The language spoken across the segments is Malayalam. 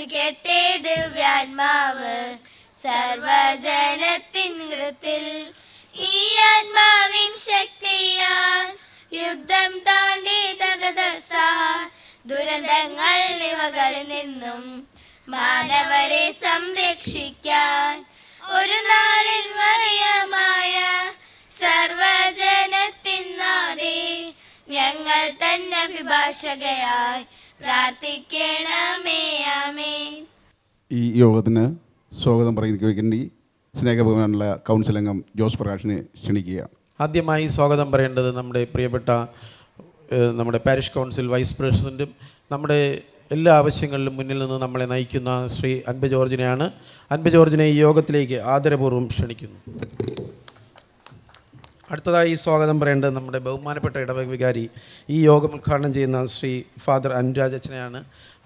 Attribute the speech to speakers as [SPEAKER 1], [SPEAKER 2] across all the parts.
[SPEAKER 1] വസിക്കട്ടെ ദിവ്യാത്മാവ് സർവജനത്തിൻ ഹൃത്തിൽ. ഈ ആത്മാവിൻ ശക്തിയാൽ യുദ്ധം താണ്ടി ദുരന്തങ്ങൾ ഇവകളിൽ നിന്നും മാനവരെ സംരക്ഷിക്കാൻ ഒരു നാളിൽ മറിയമായ സർവജനത്തിൻ നാഥേ, ഞങ്ങൾ തന്നെ അഭിഭാഷകയായി പ്രാർത്ഥിക്കണമേ. ആമേൻ.
[SPEAKER 2] ഈ യോഗത്തിന് സ്വാഗതം പറയുന്നതിന് സ്നേഹബഹുമാനുള്ള കൗൺസിൽ അംഗം ജോസ് പ്രകാശിനെ ക്ഷണിക്കുക.
[SPEAKER 3] ആദ്യമായി സ്വാഗതം പറയേണ്ടത് നമ്മുടെ പ്രിയപ്പെട്ട നമ്മുടെ പാരിഷ് കൗൺസിൽ വൈസ് പ്രസിഡൻറ്റും നമ്മുടെ എല്ലാ ആവശ്യങ്ങളിലും മുന്നിൽ നിന്ന് നമ്മളെ നയിക്കുന്ന ശ്രീ അൻപ് ജോർജിനെയാണ്. അൻപ് ജോർജിനെ ഈ യോഗത്തിലേക്ക് ആദരപൂർവ്വം ക്ഷണിക്കുന്നു. അടുത്തതായി സ്വാഗതം പറയേണ്ടത് നമ്മുടെ ബഹുമാനപ്പെട്ട ഇടവക വികാരി ഈ യോഗം ഉദ്ഘാടനം ചെയ്യുന്ന ശ്രീ ഫാദർ അനുരാജ് അച്ഛനെയാണ്.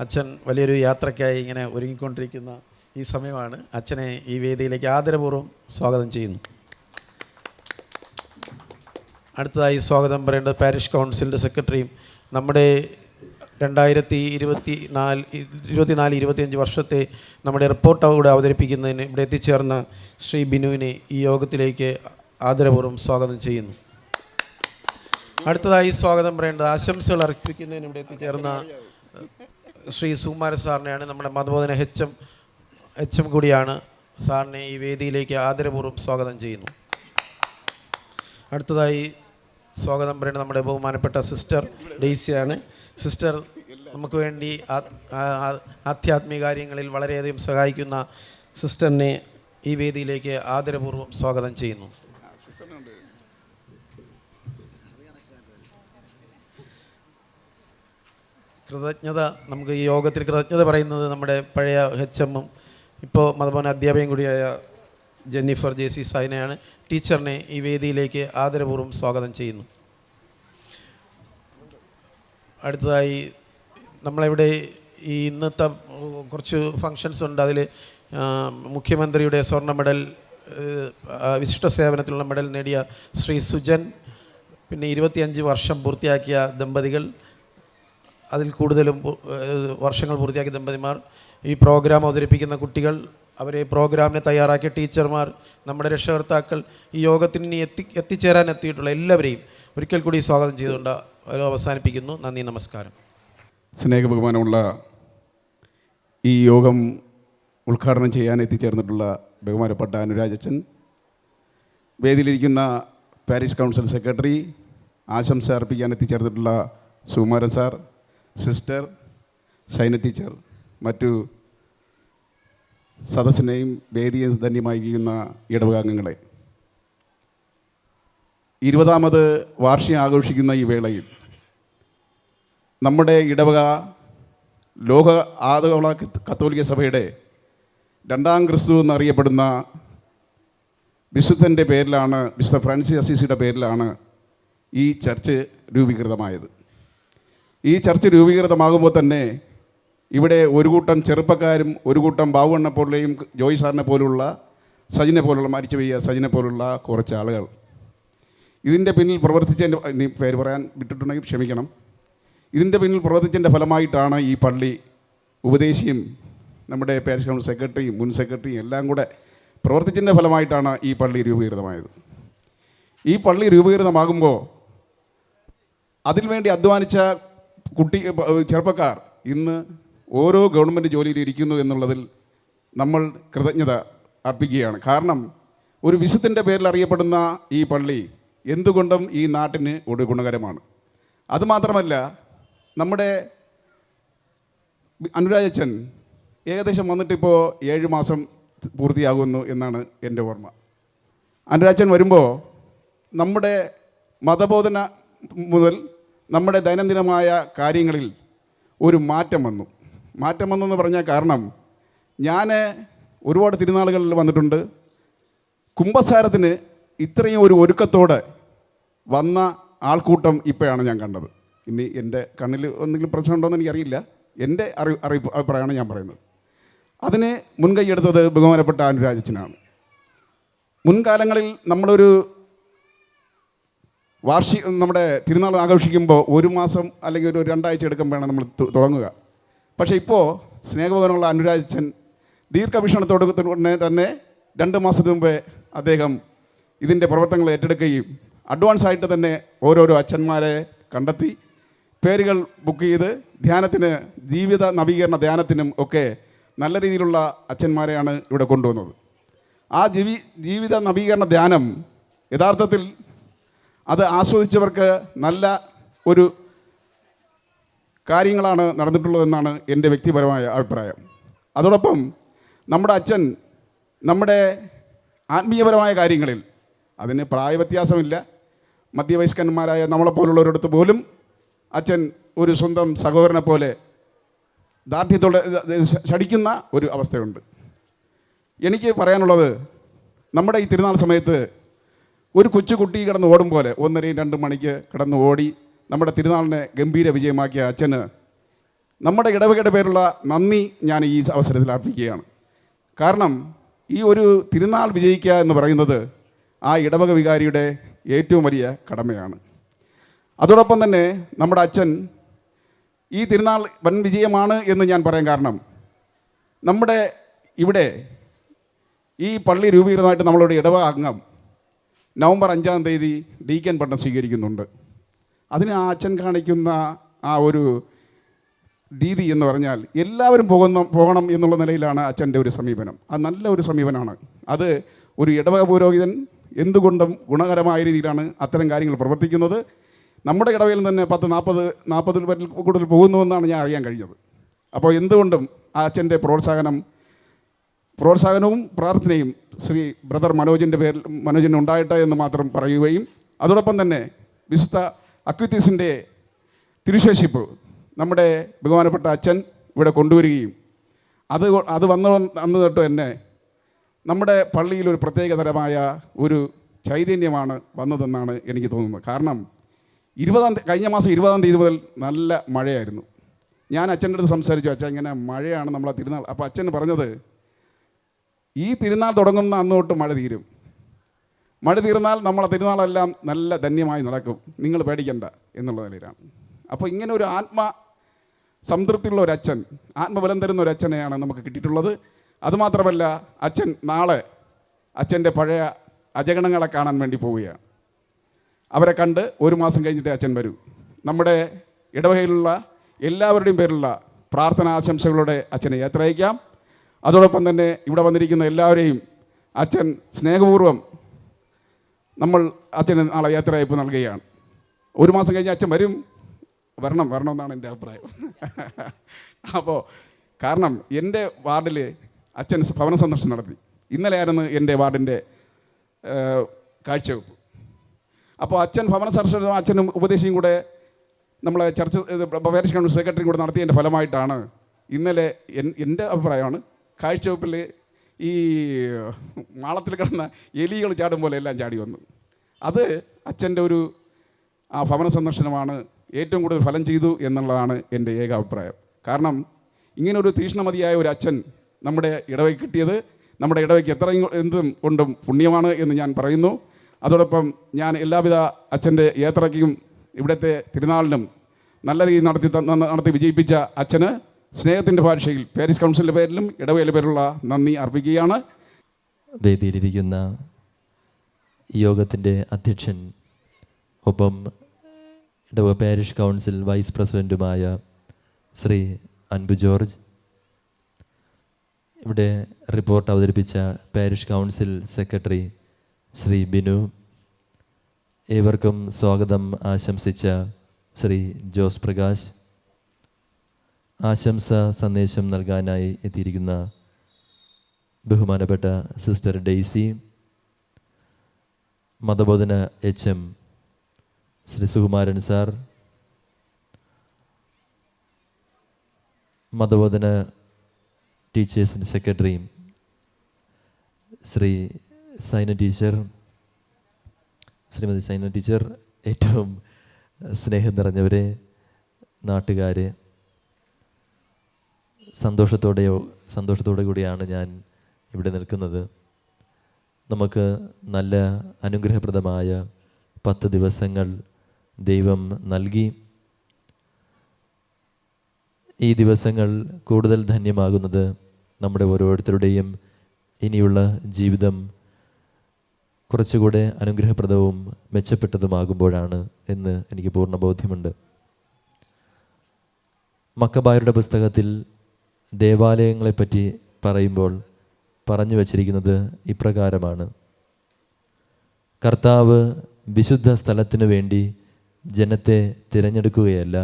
[SPEAKER 3] അച്ഛൻ വലിയൊരു യാത്രയ്ക്കായി ഇങ്ങനെ ഒരുങ്ങിക്കൊണ്ടിരിക്കുന്ന ഈ സമയമാണ്. അച്ഛനെ ഈ വേദിയിലേക്ക് ആദരപൂർവ്വം സ്വാഗതം ചെയ്യുന്നു. അടുത്തതായി സ്വാഗതം പറയേണ്ടത് പാരിഷ് കൗൺസിലിൻ്റെ സെക്രട്ടറിയും നമ്മുടെ 2024-25 വർഷത്തെ നമ്മുടെ റിപ്പോർട്ട് കൂടെ അവതരിപ്പിക്കുന്നതിന് ഇവിടെ എത്തിച്ചേർന്ന ശ്രീ ബിനുവിനെ ഈ യോഗത്തിലേക്ക് ആദരപൂർവ്വം സ്വാഗതം ചെയ്യുന്നു. അടുത്തതായി സ്വാഗതം പറയേണ്ടത് ആശംസകൾ അർപ്പിക്കുന്നതിന് ഇവിടെ എത്തിച്ചേർന്ന ശ്രീ സുകുമാര സാറിനെയാണ്. നമ്മുടെ മതബോധന എച്ച് എം കൂടിയാണ്. സാറിനെ ഈ വേദിയിലേക്ക് ആദരപൂർവ്വം സ്വാഗതം ചെയ്യുന്നു. അടുത്തതായി സ്വാഗതം പറയുന്നത് നമ്മുടെ ബഹുമാനപ്പെട്ട സിസ്റ്റർ ഡെയ്സിയാണ്. സിസ്റ്റർ നമുക്ക് വേണ്ടി ആധ്യാത്മിക കാര്യങ്ങളിൽ വളരെയധികം സഹായിക്കുന്ന സിസ്റ്ററിനെ ഈ വേദിയിലേക്ക് ആദരപൂർവ്വം സ്വാഗതം ചെയ്യുന്നു. നമുക്ക് ഈ യോഗത്തിൽ കൃതജ്ഞത പറയുന്നത് നമ്മുടെ പഴയ HM-ഉം ഇപ്പോൾ മതബോധന അധ്യാപകയും കൂടിയായ ജെന്നിഫർ JC സൈനയാണ്. ടീച്ചറിനെ ഈ വേദിയിലേക്ക് ആദരപൂർവ്വം സ്വാഗതം ചെയ്യുന്നു. അടുത്തതായി നമ്മളിവിടെ ഈ ഇന്നത്തെ കുറച്ച് ഫങ്ഷൻസ് ഉണ്ട്. അതിൽ മുഖ്യമന്ത്രിയുടെ സ്വർണ്ണ മെഡൽ, വിശിഷ്ട സേവനത്തിലുള്ള മെഡൽ നേടിയ ശ്രീ സുജൻ, പിന്നെ 25 വർഷം പൂർത്തിയാക്കിയ ദമ്പതികൾ, അതിൽ കൂടുതലും വർഷങ്ങൾ പൂർത്തിയാക്കിയ ദമ്പതിമാർ, ഈ പ്രോഗ്രാം അവതരിപ്പിക്കുന്ന കുട്ടികൾ, അവരെ പ്രോഗ്രാമിനെ തയ്യാറാക്കിയ ടീച്ചർമാർ, നമ്മുടെ രക്ഷകർത്താക്കൾ, ഈ യോഗത്തിന് ഇനി എത്തിച്ചേരാൻ എത്തിയിട്ടുള്ള എല്ലാവരെയും ഒരിക്കൽ കൂടി സ്വാഗതം ചെയ്തുകൊണ്ട് അവസാനിപ്പിക്കുന്നു. നന്ദി, നമസ്കാരം.
[SPEAKER 2] സ്നേഹബഹുമാനമുള്ള ഈ യോഗം ഉദ്ഘാടനം ചെയ്യാൻ എത്തിച്ചേർന്നിട്ടുള്ള ബഹുമാനപ്പെട്ട അനുരാജ് അച്ഛൻ, വേദിയിലിരിക്കുന്ന പാരിഷ് കൗൺസിൽ സെക്രട്ടറി, ആശംസ അർപ്പിക്കാൻ എത്തിച്ചേർന്നിട്ടുള്ള Sukumaran sir, sister Saina teacher, മറ്റു സദസ്സിനെയും വേദിയെ ധന്യമായിരിക്കുന്ന ഇടവകാംഗങ്ങളെ, 20ാമത് വാർഷികം ആഘോഷിക്കുന്ന ഈ വേളയിൽ നമ്മുടെ ഇടവക ലോക ആഗോള കത്തോലിക്ക സഭയുടെ 2ാം ക്രിസ്തു എന്നറിയപ്പെടുന്ന വിശുദ്ധൻ്റെ പേരിലാണ്, വിശുദ്ധ ഫ്രാൻസിസ് അസീസിയുടെ പേരിലാണ് ഈ ചർച്ച് രൂപീകൃതമായത്. ഈ ചർച്ച് രൂപീകൃതമാകുമ്പോൾ തന്നെ ഇവിടെ ഒരു കൂട്ടം ചെറുപ്പക്കാരും ഒരു കൂട്ടം ബാബുണ്ണെ പോലെയും ജോയ് സാറിനെ പോലുള്ള മരിച്ചുപോയ സജിനെ പോലുള്ള കുറച്ച് ആളുകൾ ഇതിൻ്റെ പിന്നിൽ പ്രവർത്തിച്ചതിൻ്റെ പേര് പറയാൻ വിട്ടിട്ടുണ്ടെങ്കിൽ ക്ഷമിക്കണം. ഇതിൻ്റെ പിന്നിൽ പ്രവർത്തിച്ചതിൻ്റെ ഫലമായിട്ടാണ് ഈ പള്ളി ഉപദേശിയും നമ്മുടെ പാരിഷ് കൗൺസിൽ സെക്രട്ടറിയും മുൻ സെക്രട്ടറിയും എല്ലാം കൂടെ പ്രവർത്തിച്ചതിൻ്റെ ഫലമായിട്ടാണ് ഈ പള്ളി രൂപീകൃതമായത്. ഈ പള്ളി രൂപീകൃതമാകുമ്പോൾ അതിനുവേണ്ടി അധ്വാനിച്ച ചെറുപ്പക്കാർ ഇന്ന് ഓരോ ഗവൺമെൻറ് ജോലിയിൽ ഇരിക്കുന്നു എന്നുള്ളതിൽ നമ്മൾ കൃതജ്ഞത അർപ്പിക്കുകയാണ്. കാരണം ഒരു വിശുദ്ധൻ്റെ പേരിൽ അറിയപ്പെടുന്ന ഈ പള്ളി എന്തുകൊണ്ടും ഈ നാട്ടിന് ഒരു ഗുണകരമാണ്. അതുമാത്രമല്ല, നമ്മുടെ അനുരാജച്ചൻ ഏകദേശം വന്നിട്ടിപ്പോൾ 7 മാസം പൂർത്തിയാകുന്നു എന്നാണ് എൻ്റെ ഓർമ്മ. അനുരാജച്ചൻ വരുമ്പോൾ നമ്മുടെ മതബോധന മുതൽ നമ്മുടെ ദൈനംദിനമായ കാര്യങ്ങളിൽ ഒരു മാറ്റം വന്നെന്ന് പറഞ്ഞാൽ, കാരണം ഞാൻ ഒരുപാട് തിരുനാളുകളിൽ വന്നിട്ടുണ്ട്. കുംഭസാരത്തിന് ഇത്രയും ഒരു ഒരുക്കത്തോടെ വന്ന ആൾക്കൂട്ടം ഇപ്പോഴാണ് ഞാൻ കണ്ടത്. ഇനി എൻ്റെ കണ്ണിൽ എന്തെങ്കിലും പ്രശ്നമുണ്ടോയെന്ന് എനിക്കറിയില്ല. എൻ്റെ അഭിപ്രായമാണ് ഞാൻ പറയുന്നത്. അതിന് മുൻകൈയെടുത്തത് ബഹുമാനപ്പെട്ട അനുരാജച്ചനാണ്. മുൻകാലങ്ങളിൽ നമ്മളൊരു നമ്മുടെ തിരുനാൾ ആഘോഷിക്കുമ്പോൾ 1 മാസം അല്ലെങ്കിൽ ഒരു 2 ആഴ്ച എടുക്കുമ്പോഴാണ് നമ്മൾ തുടങ്ങുക. പക്ഷേ ഇപ്പോൾ സ്നേഹഭവനുള്ള അനുരാജൻ ദീർഘവീക്ഷണത്തോടെ തന്നെ 2 മാസത്തിന് മുമ്പേ അദ്ദേഹം ഇതിൻ്റെ പ്രവർത്തനങ്ങൾ ഏറ്റെടുക്കുകയും അഡ്വാൻസായിട്ട് തന്നെ ഓരോരോ അച്ഛന്മാരെ കണ്ടെത്തി പേരുകൾ ബുക്ക് ചെയ്ത് ധ്യാനത്തിന്, ജീവിത നവീകരണ ധ്യാനത്തിനും ഒക്കെ നല്ല രീതിയിലുള്ള അച്ഛന്മാരെയാണ് ഇവിടെ കൊണ്ടുവന്നത്. ആ ജീവിത നവീകരണ ധ്യാനം യഥാർത്ഥത്തിൽ അത് ആസ്വദിച്ചവർക്ക് നല്ല ഒരു കാര്യങ്ങളാണ് നടന്നിട്ടുള്ളതെന്നാണ് എൻ്റെ വ്യക്തിപരമായ അഭിപ്രായം. അതോടൊപ്പം നമ്മുടെ അച്ഛൻ നമ്മുടെ ആത്മീയപരമായ കാര്യങ്ങളിൽ അതിന് പ്രായവ്യത്യാസമില്ല. മധ്യവയസ്കന്മാരായ നമ്മളെപ്പോലുള്ളവരടുത്ത് പോലും അച്ഛൻ ഒരു സ്വന്തം സഹോദരനെ പോലെ ദാർഢ്യത്തോടെ ശടിക്കുന്ന ഒരു അവസ്ഥയുണ്ട്. എനിക്ക് പറയാനുള്ളത്, നമ്മുടെ ഈ തിരുനാൾ സമയത്ത് ഒരു കൊച്ചുകുട്ടി കിടന്ന് ഓടും പോലെ 1:30-2 മണിക്ക് കിടന്ന് ഓടി നമ്മുടെ തിരുനാളിനെ ഗംഭീര വിജയമാക്കിയ അച്ഛന് നമ്മുടെ ഇടവകയുടെ പേരുള്ള നന്ദി ഞാൻ ഈ അവസരത്തിൽ അർപ്പിക്കുകയാണ്. കാരണം ഈ ഒരു തിരുനാൾ വിജയിക്കുക എന്ന് പറയുന്നത് ആ ഇടവക വികാരിയുടെ ഏറ്റവും വലിയ കടമയാണ്. അതോടൊപ്പം തന്നെ നമ്മുടെ അച്ഛൻ ഈ തിരുനാൾ വൻ വിജയമാണ് എന്ന് ഞാൻ പറയാൻ കാരണം, നമ്മുടെ ഇവിടെ ഈ പള്ളി രൂപീകൃതമായിട്ട് നമ്മളുടെ ഇടവക അംഗം നവംബർ 5-ാം തീയതി ഡീക്കൻ പട്ടം സ്വീകരിക്കുന്നുണ്ട്. അതിന് ആ അച്ഛൻ കാണിക്കുന്ന ആ ഒരു രീതി എന്ന് പറഞ്ഞാൽ എല്ലാവരും പോകണം എന്നുള്ള നിലയിലാണ് അച്ഛൻ്റെ ഒരു സമീപനം. അത് നല്ല ഒരു സമീപനമാണ്. അത് ഒരു ഇടവക പുരോഹിതൻ എന്തുകൊണ്ടും ഗുണകരമായ രീതിയിലാണ് അത്തരം കാര്യങ്ങൾ പ്രവർത്തിക്കുന്നത്. നമ്മുടെ ഇടവയിൽ തന്നെ 10-40 കൂടുതൽ പോകുന്നുവെന്നാണ് ഞാൻ അറിയാൻ കഴിഞ്ഞത്. അപ്പോൾ എന്തുകൊണ്ടും ആ അച്ഛൻ്റെ പ്രോത്സാഹനവും പ്രാർത്ഥനയും ശ്രീ ബ്രദർ മനോജിന് ഉണ്ടായിട്ടെ എന്ന് മാത്രം പറയുകയും, അതോടൊപ്പം തന്നെ വിശുദ്ധ അക്വിത്തീസിൻ്റെ തിരുശേഷിപ്പ് നമ്മുടെ ബഹുമാനപ്പെട്ട അച്ഛൻ ഇവിടെ കൊണ്ടുവരികയും അത് അന്ന് തൊട്ട് തന്നെ നമ്മുടെ പള്ളിയിൽ ഒരു പ്രത്യേകതരമായ ഒരു ചൈതന്യമാണ് വന്നതെന്നാണ് എനിക്ക് തോന്നുന്നത്. കാരണം കഴിഞ്ഞ മാസം 20-ാം തീയതി മുതൽ നല്ല മഴയായിരുന്നു. ഞാൻ അച്ഛൻ്റെ അടുത്ത് സംസാരിച്ചു, അച്ഛൻ ഇങ്ങനെ മഴയാണ് നമ്മളെ തിരുനാൾ. അപ്പോൾ അച്ഛൻ പറഞ്ഞത്, ഈ തിരുനാൾ തുടങ്ങുന്ന അന്ന് തൊട്ട് മഴ തീരും. മഴ തീർന്നാൽ നമ്മളെ തിരുനാളെല്ലാം നല്ല ധന്യമായി നടക്കും, നിങ്ങൾ പേടിക്കണ്ട എന്നുള്ള നിലയിലാണ്. അപ്പോൾ ഇങ്ങനെ ഒരു സംതൃപ്തിയുള്ള ഒരു അച്ഛൻ, ആത്മബലം തരുന്ന ഒരു അച്ഛനെയാണ് നമുക്ക് കിട്ടിയിട്ടുള്ളത്. അതുമാത്രമല്ല, അച്ഛൻ നാളെ അച്ഛൻ്റെ പഴയ അജഗണങ്ങളെ കാണാൻ വേണ്ടി പോവുകയാണ്. അവരെ കണ്ട് 1 മാസം കഴിഞ്ഞിട്ടേ അച്ഛൻ വരൂ. നമ്മുടെ ഇടവകയിലുള്ള എല്ലാവരുടെയും പേരിലുള്ള പ്രാർത്ഥന ആശംസകളോടെ അച്ഛനെ യാത്ര അയക്കാം. അതോടൊപ്പം തന്നെ ഇവിടെ വന്നിരിക്കുന്ന എല്ലാവരെയും അച്ഛൻ സ്നേഹപൂർവ്വം നമ്മൾ അച്ഛന് നാളെ യാത്രയയപ്പ് നൽകുകയാണ്. 1 മാസം കഴിഞ്ഞ് അച്ഛൻ വരണം എന്നാണ് എൻ്റെ അഭിപ്രായം. അപ്പോൾ കാരണം എൻ്റെ വാർഡിൽ അച്ഛൻ ഭവന സന്ദർശനം നടത്തി. ഇന്നലെ ആയിരുന്നു എൻ്റെ വാർഡിൻ്റെ കാഴ്ചവെപ്പ്. അപ്പോൾ അച്ഛൻ ഭവന സന്ദർശനം അച്ഛനും ഉപദേശിയും കൂടെ നമ്മളെ പാരിഷ് കൗൺസിൽ സെക്രട്ടറിയും കൂടെ നടത്തിയതിൻ്റെ ഫലമായിട്ടാണ് ഇന്നലെ എൻ്റെ അഭിപ്രായമാണ് കാഴ്ചവെപ്പിൽ ഈ മാളത്തിൽ കിടന്ന എലികൾ ചാടും പോലെ എല്ലാം ചാടി വന്നു. അത് അച്ഛൻ്റെ ഒരു ഭവന സന്ദർശനമാണ് ഏറ്റവും കൂടുതൽ ഫലം ചെയ്തു എന്നുള്ളതാണ് എൻ്റെ ഏക അഭിപ്രായം. കാരണം ഇങ്ങനൊരു തീക്ഷ്ണമതിയായ ഒരു അച്ഛൻ നമ്മുടെ ഇടവയ്ക്ക് കിട്ടിയത് നമ്മുടെ ഇടവയ്ക്ക് എന്തും കൊണ്ടും പുണ്യമാണ് എന്ന് ഞാൻ പറയുന്നു. അതോടൊപ്പം ഞാൻ എല്ലാവിധ അച്ഛൻ്റെ യാത്രയ്ക്കും ഇവിടുത്തെ തിരുനാളിനും നല്ല രീതിയിൽ നടത്തി വിജയിപ്പിച്ച അച്ഛന് സ്നേഹത്തിൻ്റെ ഭാഷയിൽ പാരിഷ് കൗൺസിലിൻ്റെ പേരിലും ഇടവകയിലെ പേരിലുള്ള നന്ദി അർപ്പിക്കുകയാണ്.
[SPEAKER 4] വേദിയിലിരിക്കുന്ന യോഗത്തിൻ്റെ അധ്യക്ഷൻ, ഒപ്പം ഇടവക പാരിഷ് കൗൺസിൽ വൈസ് പ്രസിഡൻറ്റുമായ ശ്രീ അൻപു ജോർജ്, ഇവിടെ റിപ്പോർട്ട് അവതരിപ്പിച്ച parish council secretary Shri Binu, ഏവർക്കും സ്വാഗതം ആശംസിച്ച ശ്രീ ജോസ് പ്രകാശ്, ആശംസ സന്ദേശം നൽകാനായി എത്തിയിരിക്കുന്ന ബഹുമാനപ്പെട്ട സിസ്റ്റർ ഡെയ്സി, മതബോധന HM ശ്രീ സുകുമാരൻ സാർ, മതബോധന ടീച്ചേഴ്സിൻ്റെ secretary Shri Saina teacher, Shrimati Saina teacher, ഏറ്റവും സ്നേഹം നിറഞ്ഞവരെ, നാട്ടുകാരെ, സന്തോഷത്തോടെ കൂടിയാണ് ഞാൻ ഇവിടെ നിൽക്കുന്നത്. നമുക്ക് നല്ല അനുഗ്രഹപ്രദമായ 10 ദിവസങ്ങൾ ദൈവം നൽകി. ഈ ദിവസങ്ങൾ കൂടുതൽ ധന്യമാകുന്നത് നമ്മുടെ ഓരോരുത്തരുടെയും ഇനിയുള്ള ജീവിതം കുറച്ചുകൂടെ അനുഗ്രഹപ്രദവും മെച്ചപ്പെട്ടതുമാകുമ്പോഴാണ് എന്ന് എനിക്ക് പൂർണ്ണ ബോധ്യമുണ്ട്. മക്കബായരുടെ പുസ്തകത്തിൽ ദേവാലയങ്ങളെപ്പറ്റി പറയുമ്പോൾ പറഞ്ഞു വച്ചിരിക്കുന്നത് ഇപ്രകാരമാണ്: കർത്താവ് വിശുദ്ധ സ്ഥലത്തിനു വേണ്ടി ജനത്തെ തിരഞ്ഞെടുക്കുകയല്ല,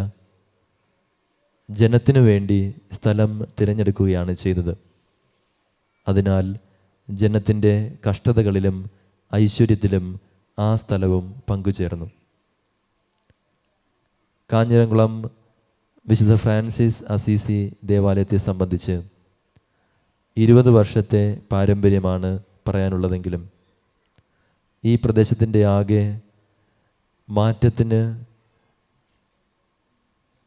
[SPEAKER 4] ജനത്തിനു വേണ്ടി സ്ഥലം തിരഞ്ഞെടുക്കുകയാണ് ചെയ്തത്. അതിനാൽ ജനത്തിൻ്റെ കഷ്ടതകളിലും ഐശ്വര്യത്തിലും ആ സ്ഥലവും പങ്കുചേർന്നു. കാഞ്ഞിരംകുളം വിശുദ്ധ ഫ്രാൻസിസ് അസീസി ദേവാലയത്തെ സംബന്ധിച്ച് 20 വർഷത്തെ പാരമ്പര്യമാണ് പറയാനുള്ളതെങ്കിലും ഈ പ്രദേശത്തിൻ്റെ ആകെ മാറ്റത്തിന്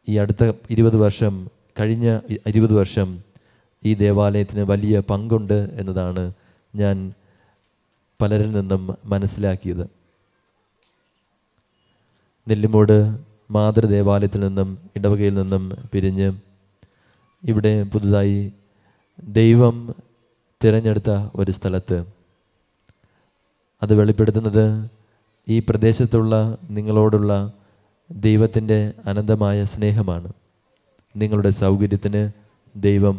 [SPEAKER 4] ഈ അടുത്ത 20 വർഷം, കഴിഞ്ഞ 20 വർഷം ഈ ദേവാലയത്തിന് വലിയ പങ്കുണ്ട് എന്നതാണ് ഞാൻ പലരിൽ നിന്നും മനസ്സിലാക്കിയത്. നെല്ലിമൂട് മാതൃദേവാലയത്തിൽ നിന്നും ഇടവകയിൽ നിന്നും പിരിഞ്ഞ് ഇവിടെ പുതുതായി ദൈവം തിരഞ്ഞെടുത്ത ഒരു സ്ഥലത്ത് അത് വെളിപ്പെടുത്തുന്നത് ഈ പ്രദേശത്തുള്ള നിങ്ങളോടുള്ള ദൈവത്തിൻ്റെ അനന്തമായ സ്നേഹമാണ്. നിങ്ങളുടെ സൗകര്യത്തിന് ദൈവം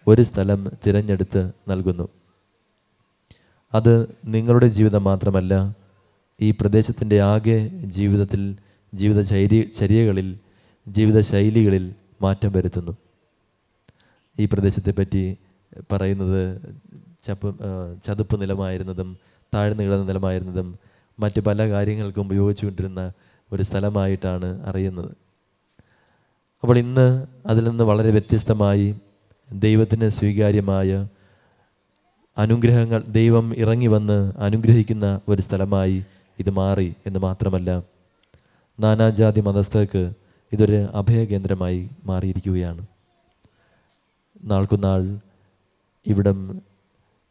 [SPEAKER 4] ഒരു സ്ഥലം തിരഞ്ഞെടുത്ത് നൽകുന്നു. അത് നിങ്ങളുടെ ജീവിതം മാത്രമല്ല, ഈ പ്രദേശത്തിൻ്റെ ആകെ ജീവിതത്തിൽ, ജീവിതചര്യകളിൽ, ജീവിതശൈലികളിൽ മാറ്റം വരുത്തുന്നു. ഈ പ്രദേശത്തെപ്പറ്റി പറയുന്നത് ചതുപ്പ് നിലമായിരുന്നതും താഴ്ന്നു കിടന്ന നിലമായിരുന്നതും മറ്റ് പല കാര്യങ്ങൾക്കും ഉപയോഗിച്ചുകൊണ്ടിരുന്ന ഒരു സ്ഥലമായിട്ടാണ് അറിയുന്നത്. അപ്പോൾ ഇന്ന് അതിൽ നിന്ന് വളരെ വ്യത്യസ്തമായി ദൈവത്തിന് സ്വീകാര്യമായ അനുഗ്രഹങ്ങൾ, ദൈവം ഇറങ്ങി വന്ന് അനുഗ്രഹിക്കുന്ന ഒരു സ്ഥലമായി ഇത് മാറി എന്ന് മാത്രമല്ല, നാനാജാതി മതസ്ഥർക്ക് ഇതൊരു അഭയകേന്ദ്രമായി മാറിയിരിക്കുകയാണ്. നാൾക്കുനാൾ ഇവിടം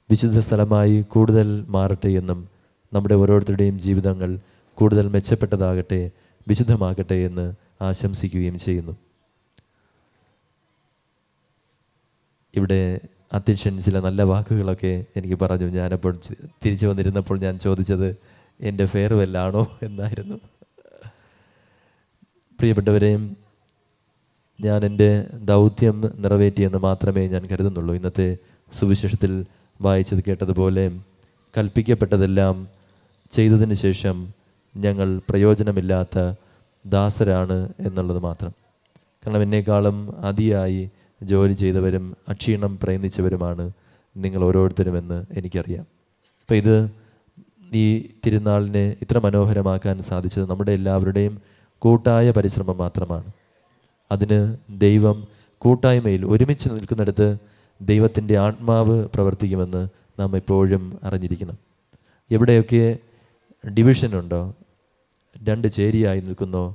[SPEAKER 4] വിശുദ്ധ സ്ഥലമായി കൂടുതൽ മാറട്ടെ എന്നും നമ്മുടെ ഓരോരുത്തരുടെയും ജീവിതങ്ങൾ കൂടുതൽ മെച്ചപ്പെട്ടതാകട്ടെ, വിശുദ്ധമാകട്ടെ എന്ന് ആശംസിക്കുകയും ചെയ്യുന്നു. ഇവിടെ അധ്യക്ഷൻ ചില നല്ല വാക്കുകളൊക്കെ എനിക്ക് പറഞ്ഞു. ഞാനപ്പോൾ തിരിച്ചു വന്നിരുന്നപ്പോൾ ഞാൻ ചോദിച്ചത് എൻ്റെ ഫെയർവെല്ലാണോ എന്നായിരുന്നു. പ്രിയപ്പെട്ടവരെയും, ഞാൻ എൻ്റെ ദൗത്യം നിറവേറ്റിയെന്ന് മാത്രമേ ഞാൻ കരുതുന്നുള്ളൂ. ഇന്നത്തെ സുവിശേഷത്തിൽ വായിച്ചത് കേട്ടതുപോലെ കൽപ്പിക്കപ്പെട്ടതെല്ലാം ചെയ്തതിന് ശേഷം ഞങ്ങൾ പ്രയോജനമില്ലാത്ത ദാസരാണ് എന്നുള്ളത് മാത്രം. കാരണം എന്നേക്കാളും അതിയായി ജോലി ചെയ്തവരും അക്ഷീണം പ്രയത്നിച്ചവരുമാണ് നിങ്ങൾ ഓരോരുത്തരുമെന്ന് എനിക്കറിയാം. അപ്പോൾ ഇത് ഈ തിരുനാളിനെ ഇത്ര മനോഹരമാക്കാൻ സാധിച്ചത് നമ്മുടെ എല്ലാവരുടെയും കൂട്ടായ പരിശ്രമം മാത്രമാണ്. അതിന് ദൈവം കൂട്ടായ്മയിൽ ഒരുമിച്ച് നിൽക്കുന്നിടത്ത് ദൈവത്തിൻ്റെ ആത്മാവ് പ്രവർത്തിക്കുമെന്ന് നാം എപ്പോഴും അറിഞ്ഞിരിക്കണം. എവിടെയൊക്കെ ഡിവിഷനുണ്ടോ, രണ്ട് ചേരിയായി നിൽക്കുന്നോ,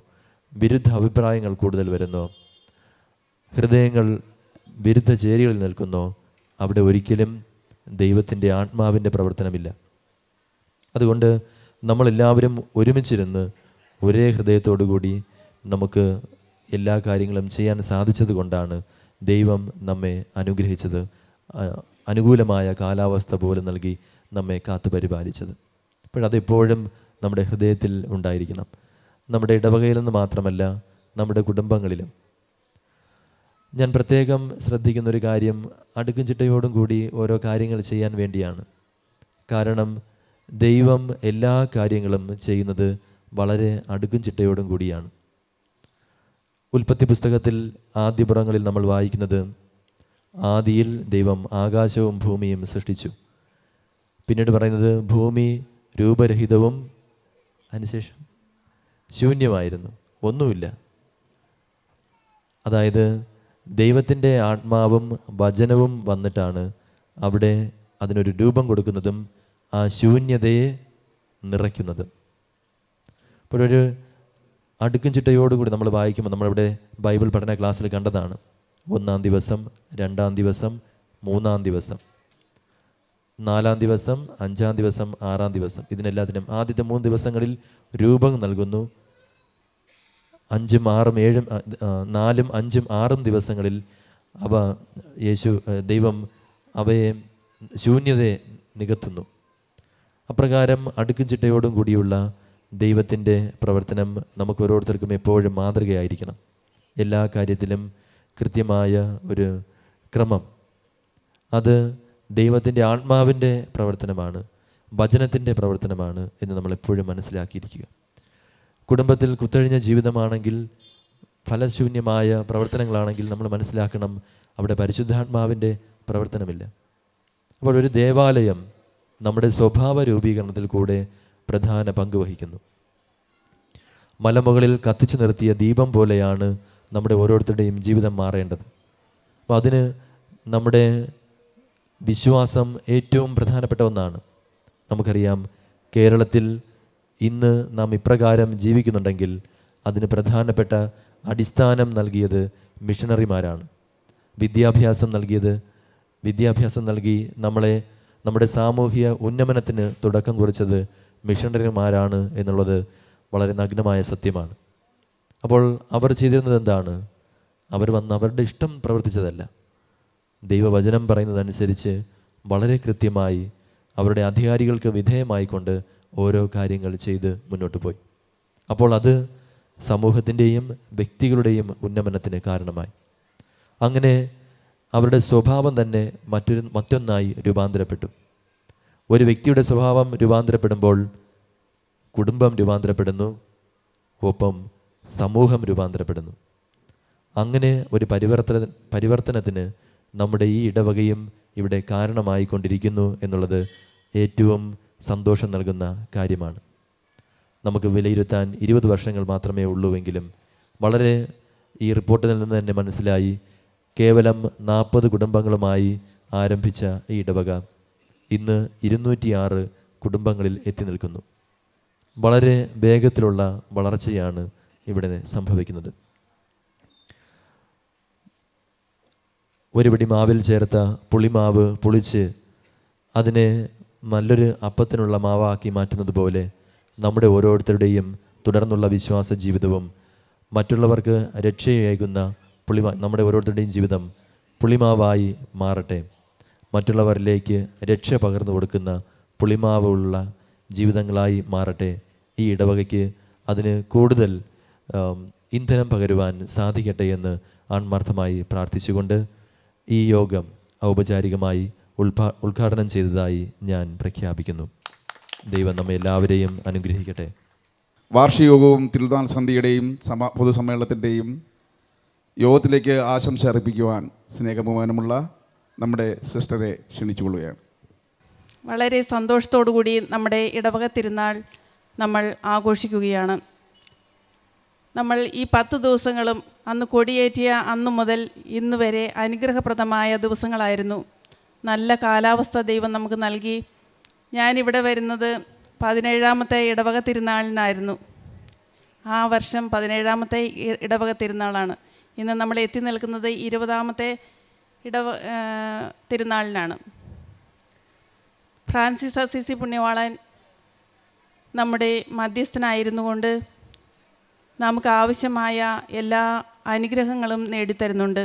[SPEAKER 4] വിരുദ്ധ അഭിപ്രായങ്ങൾ കൂടുതൽ വരുന്നോ, ഹൃദയങ്ങൾ വിരുദ്ധ ചേരികളിൽ നിൽക്കുന്നോ, അവിടെ ഒരിക്കലും ദൈവത്തിൻ്റെ ആത്മാവിൻ്റെ പ്രവർത്തനമില്ല. അതുകൊണ്ട് നമ്മളെല്ലാവരും ഒരുമിച്ചിരുന്ന് ഒരേ ഹൃദയത്തോടു കൂടി നമുക്ക് എല്ലാ കാര്യങ്ങളും ചെയ്യാൻ സാധിച്ചത് കൊണ്ടാണ് ദൈവം നമ്മെ അനുഗ്രഹിച്ചത്, അനുകൂലമായ കാലാവസ്ഥ പോലും നൽകി നമ്മെ കാത്തു പരിപാലിച്ചത്. അപ്പോഴതെപ്പോഴും നമ്മുടെ ഹൃദയത്തിൽ ഉണ്ടായിരിക്കണം. നമ്മുടെ ഇടവകയിൽ നിന്ന് മാത്രമല്ല, നമ്മുടെ കുടുംബങ്ങളിലും. ഞാൻ പ്രത്യേകം ശ്രദ്ധിക്കുന്നൊരു കാര്യം അടുക്കും ചിട്ടയോടും കൂടി ഓരോ കാര്യങ്ങൾ ചെയ്യാൻ വേണ്ടിയാണ്. കാരണം ദൈവം എല്ലാ കാര്യങ്ങളും ചെയ്യുന്നത് വളരെ അടുക്കും ചിട്ടയോടും കൂടിയാണ്. ഉൽപ്പത്തി പുസ്തകത്തിൽ ആദ്യപുറങ്ങളിൽ നമ്മൾ വായിക്കുന്നത്, ആദിയിൽ ദൈവം ആകാശവും ഭൂമിയും സൃഷ്ടിച്ചു. പിന്നീട് പറയുന്നത് ഭൂമി രൂപരഹിതവും അതിനുശേഷം ശൂന്യമായിരുന്നു, ഒന്നുമില്ല. അതായത് ദൈവത്തിൻ്റെ ആത്മാവും വചനവും വന്നിട്ടാണ് അവിടെ അതിനൊരു രൂപം കൊടുക്കുന്നതും ആ ശൂന്യതയെ നിറയ്ക്കുന്നതും. അപ്പോഴൊരു അടുക്കും ചിട്ടയോടുകൂടി നമ്മൾ വായിക്കുമ്പോൾ, നമ്മളിവിടെ ബൈബിൾ പഠന ക്ലാസ്സിൽ കണ്ടതാണ്, 1-ാം ദിവസം, 2-ാം ദിവസം, 3-ാം ദിവസം, 4-ാം ദിവസം, 5-ാം ദിവസം, 6-ാം ദിവസം, ഇതിനെല്ലാത്തിനും ആദ്യത്തെ 3 ദിവസങ്ങളിൽ രൂപം നൽകുന്നു. 5ഉം 6ഉം 7ഉം 4ഉം 5ഉം 6ഉം ദിവസങ്ങളിൽ ദൈവം അവയെ ശൂന്യതയെ നികത്തുന്നു. അപ്രകാരം അടുക്കും ചിട്ടയോടും കൂടിയുള്ള ദൈവത്തിൻ്റെ പ്രവർത്തനം നമുക്ക് ഓരോരുത്തർക്കും എപ്പോഴും മാതൃകയായിരിക്കണം. എല്ലാ കാര്യത്തിലും കൃത്യമായ ഒരു ക്രമം. അത് ദൈവത്തിൻ്റെ ആത്മാവിൻ്റെ പ്രവർത്തനമാണ്, വചനത്തിൻ്റെ പ്രവർത്തനമാണ് എന്ന് നമ്മളെപ്പോഴും മനസ്സിലാക്കിയിരിക്കുക. കുടുംബത്തിൽ കുത്തഴിഞ്ഞ ജീവിതമാണെങ്കിൽ, ഫലശൂന്യമായ പ്രവർത്തനങ്ങളാണെങ്കിൽ നമ്മൾ മനസ്സിലാക്കണം, അവിടെ പരിശുദ്ധാത്മാവിൻ്റെ പ്രവർത്തനമില്ല. അപ്പോൾ ഒരു ദേവാലയം നമ്മുടെ സ്വഭാവ രൂപീകരണത്തിൽ കൂടെ പ്രധാന പങ്ക് വഹിക്കുന്നു. മലമുകളിൽ കത്തിച്ചു നിർത്തിയ ദീപം പോലെയാണ് നമ്മുടെ ഓരോരുത്തരുടെയും ജീവിതം മാറേണ്ടത്. അപ്പോൾ അതിന് നമ്മുടെ വിശ്വാസം ഏറ്റവും പ്രധാനപ്പെട്ട ഒന്നാണ്. നമുക്കറിയാം, കേരളത്തിൽ ഇന്ന് നാം ഇപ്രകാരം ജീവിക്കുന്നുണ്ടെങ്കിൽ അതിന് പ്രധാനപ്പെട്ട അടിസ്ഥാനം നൽകിയത് മിഷണറിമാരാണ്. വിദ്യാഭ്യാസം നൽകി നമ്മളെ നമ്മുടെ സാമൂഹിക ഉന്നമനത്തിന് തുടക്കം കുറിച്ചത് മിഷണറിമാരാണ് എന്നുള്ളത് വളരെ നഗ്നമായ സത്യമാണ്. അപ്പോൾ അവർ ചെയ്തിരുന്നത് എന്താണ്? അവർ വന്ന് അവരുടെ ഇഷ്ടം പ്രവർത്തിച്ചതല്ല. ദൈവവചനം പറയുന്നതനുസരിച്ച് വളരെ കൃത്യമായി അവരുടെ അധികാരികൾക്ക് വിധേയമായിക്കൊണ്ട് ഓരോ കാര്യങ്ങൾ ചെയ്ത് മുന്നോട്ട് പോയി. അപ്പോൾ അത് സമൂഹത്തിൻ്റെയും വ്യക്തികളുടെയും ഉന്നമനത്തിന് കാരണമായി. അങ്ങനെ അവരുടെ സ്വഭാവം തന്നെ മറ്റൊന്നായി രൂപാന്തരപ്പെട്ടു. ഒരു വ്യക്തിയുടെ സ്വഭാവം രൂപാന്തരപ്പെടുമ്പോൾ കുടുംബം രൂപാന്തരപ്പെടുന്നു, ഒപ്പം സമൂഹം രൂപാന്തരപ്പെടുന്നു. അങ്ങനെ ഒരു പരിവർത്തനത്തിന് നമ്മുടെ ഈ ഇടവകയും ഇവിടെ കാരണമായിക്കൊണ്ടിരിക്കുന്നു എന്നുള്ളത് ഏറ്റവും സന്തോഷം നൽകുന്ന കാര്യമാണ്. നമുക്ക് വിലയിരുത്താൻ 20 വർഷങ്ങൾ മാത്രമേ ഉള്ളൂവെങ്കിലും വളരെ ഈ റിപ്പോർട്ടിൽ നിന്ന് തന്നെ മനസ്സിലായി, കേവലം 40 കുടുംബങ്ങളുമായി ആരംഭിച്ച ഈ ഇടവക ഇന്ന് 206 കുടുംബങ്ങളിൽ എത്തി നിൽക്കുന്നു. വളരെ വേഗത്തിലുള്ള വളർച്ചയാണ് ഇവിടെ സംഭവിക്കുന്നത്. ഒരു പിടി മാവിൽ ചേർത്ത പുളിമാവ് പുളിച്ച് അതിനെ നല്ലൊരു അപ്പത്തിനുള്ള മാവാക്കി മാറ്റുന്നത് പോലെ നമ്മുടെ ഓരോരുത്തരുടെയും തുടർന്നുള്ള വിശ്വാസ ജീവിതവും മറ്റുള്ളവർക്ക് രക്ഷയേകുന്ന നമ്മുടെ ഓരോരുത്തരുടെയും ജീവിതം പുളിമാവായി മാറട്ടെ. മറ്റുള്ളവരിലേക്ക് രക്ഷ പകർന്നു കൊടുക്കുന്ന പുളിമാവുള്ള ജീവിതങ്ങളായി മാറട്ടെ. ഈ ഇടവകയ്ക്ക് അതിന് കൂടുതൽ ഇന്ധനം പകരുവാൻ സാധിക്കട്ടെ എന്ന് ആത്മാർത്ഥമായി പ്രാർത്ഥിച്ചുകൊണ്ട് ഈ യോഗം ഔപചാരികമായി ഉദ്ഘാടനം ചെയ്തതായി ഞാൻ പ്രഖ്യാപിക്കുന്നു. ദൈവം നമ്മെ എല്ലാവരെയും അനുഗ്രഹിക്കട്ടെ.
[SPEAKER 2] വാർഷികയോഗവും തിരുനാൾ സന്ധ്യയുടെയും പൊതുസമ്മേളനത്തിൻ്റെയും യോഗത്തിലേക്ക് ആശംസ അർപ്പിക്കുവാൻ സ്നേഹബഹുമാനമുള്ള നമ്മുടെ സിസ്റ്ററെ ക്ഷണിച്ചുകൊള്ളുകയാണ്.
[SPEAKER 5] വളരെ സന്തോഷത്തോടുകൂടി നമ്മുടെ ഇടവക തിരുനാൾ നമ്മൾ ആഘോഷിക്കുകയാണ്. നമ്മൾ ഈ 10 ദിവസങ്ങളും അന്ന് കൊടിയേറ്റിയ അന്നു മുതൽ ഇന്ന് വരെ അനുഗ്രഹപ്രദമായ ദിവസങ്ങളായിരുന്നു. നല്ല കാലാവസ്ഥ ദൈവം നമുക്ക് നൽകി. ഞാനിവിടെ വരുന്നത് 17ാമത്തെ ഇടവക തിരുനാളിനായിരുന്നു. ആ വർഷം 17ാമത്തെ ഇടവക തിരുനാളാണ്. ഇന്ന് നമ്മൾ എത്തി നിൽക്കുന്നത് 20ാമത്തെ തിരുനാളിനാണ്. ഫ്രാൻസിസ് അസീസി പുണ്യവാളൻ നമ്മുടെ മധ്യസ്ഥനായിരുന്നു കൊണ്ട് നമുക്ക് ആവശ്യമായ എല്ലാ അനുഗ്രഹങ്ങളും നേടിത്തരുന്നുണ്ട്.